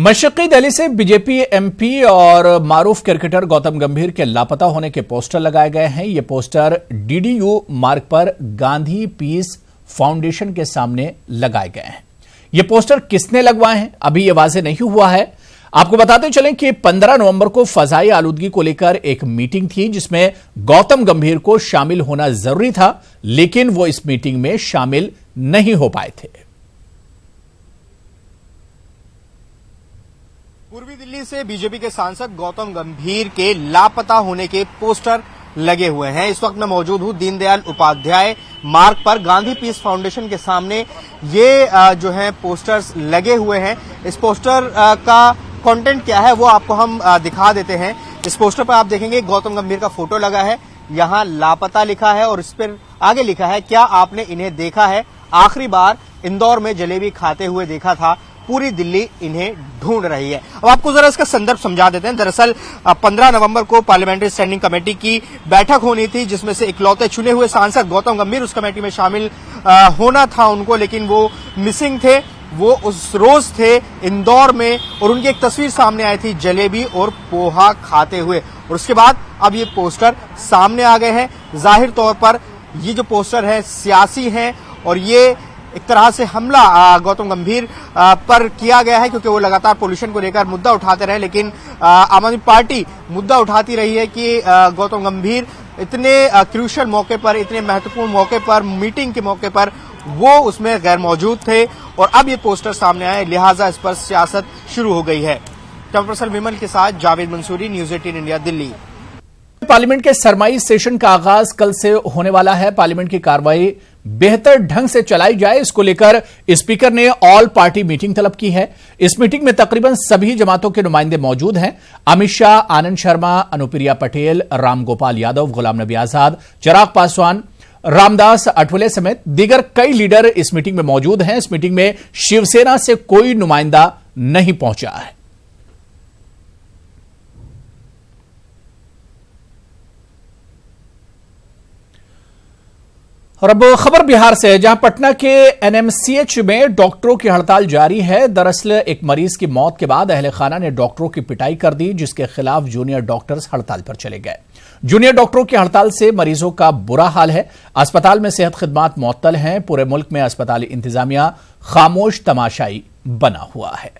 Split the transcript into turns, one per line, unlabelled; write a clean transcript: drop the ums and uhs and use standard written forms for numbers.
मशरक़ी दिल्ली से BJP MP और मारूफ cricketer Gautam गंभीर के लापता होने के पोस्टर लगाए गए हैं। ये पोस्टर डीडीयू मार्ग पर गांधी पीस फाउंडेशन के सामने लगाए गए हैं। ये पोस्टर किसने लगवाए हैं अभी ये वाज़ेह नहीं हुआ है। आपको बताते चलें कि 15 नवंबर को फजाई आलूदगी को लेकर एक मीटिंग थी जिसमें गौतम गंभीर को शामिल होना जरूरी था, लेकिन वो इस मीटिंग में शामिल नहीं हो पाए थे।
पूर्वी दिल्ली से बीजेपी के सांसद गौतम गंभीर के लापता होने के पोस्टर लगे हुए हैं। इस वक्त मैं मौजूद हूं दीनदयाल उपाध्याय मार्ग पर गांधी पीस फाउंडेशन के सामने। ये जो है पोस्टर्स लगे हुए हैं। इस पोस्टर का कंटेंट क्या है वो आपको हम दिखा देते हैं। इस पोस्टर पर आप देखेंगे गौतम गंभीर का फोटो लगा है, यहाँ लापता लिखा है और इस पर आगे लिखा है, क्या आपने इन्हें देखा है? आखिरी बार इंदौर में जलेबी खाते हुए देखा था, पूरी दिल्ली इन्हें ढूंढ रही है। अब आपको जरा इसका संदर्भ समझा देते हैं। दरअसल 15 नवंबर को पार्लियामेंट्री स्टैंडिंग कमेटी की बैठक होनी थी जिसमें से इकलौते चुने हुए सांसद गौतम गंभीर उस कमेटी में शामिल होना था उनको, लेकिन वो मिसिंग थे। वो उस रोज थे इंदौर में और उनकी एक तस्वीर सामने आई थी जलेबी और पोहा खाते हुए, और उसके बाद अब ये पोस्टर सामने आ गए हैं। जाहिर तौर पर ये जो पोस्टर है सियासी है और ये एक तरह से हमला गौतम गंभीर पर किया गया है क्योंकि वो लगातार पोल्यूशन को लेकर मुद्दा उठाते रहे। लेकिन आम आदमी पार्टी मुद्दा उठाती रही है कि गौतम गंभीर इतने क्रूशियल मौके पर, इतने महत्वपूर्ण मौके पर, मीटिंग के मौके पर वो उसमें गैर मौजूद थे और अब ये पोस्टर सामने आए, लिहाजा इस पर सियासत शुरू हो गई है। कैमरा पर्सन विमल के साथ Javed Mansuri, news 18 India, Delhi.
Parliament के सरमाई सेशन का आगाज कल से होने वाला है। पार्लियामेंट की कार्रवाई बेहतर ढंग से चलाई जाए, इसको लेकर स्पीकर ने ऑल पार्टी मीटिंग तलब की है। इस मीटिंग में तकरीबन सभी जमातों के नुमाइंदे मौजूद हैं। अमित शाह, आनंद शर्मा, अनुप्रिया पटेल, रामगोपाल यादव, गुलाम नबी आजाद, चिराग पासवान, रामदास अठवले समेत दीगर कई लीडर इस मीटिंग में मौजूद हैं। इस मीटिंग में शिवसेना से कोई नुमाइंदा नहीं पहुंचा है। और अब खबर बिहार से है, जहां पटना के एनएमसीएच में डॉक्टरों की हड़ताल जारी है। दरअसल एक मरीज की मौत के बाद अहले खाना ने डॉक्टरों की पिटाई कर दी, जिसके खिलाफ जूनियर डॉक्टर्स हड़ताल पर चले गए। जूनियर डॉक्टरों की हड़ताल से मरीजों का बुरा हाल है। अस्पताल में सेहत खिदमात मुअत्तल हैं। पूरे मुल्क में अस्पताली इंतजामिया खामोश तमाशाई बना हुआ है।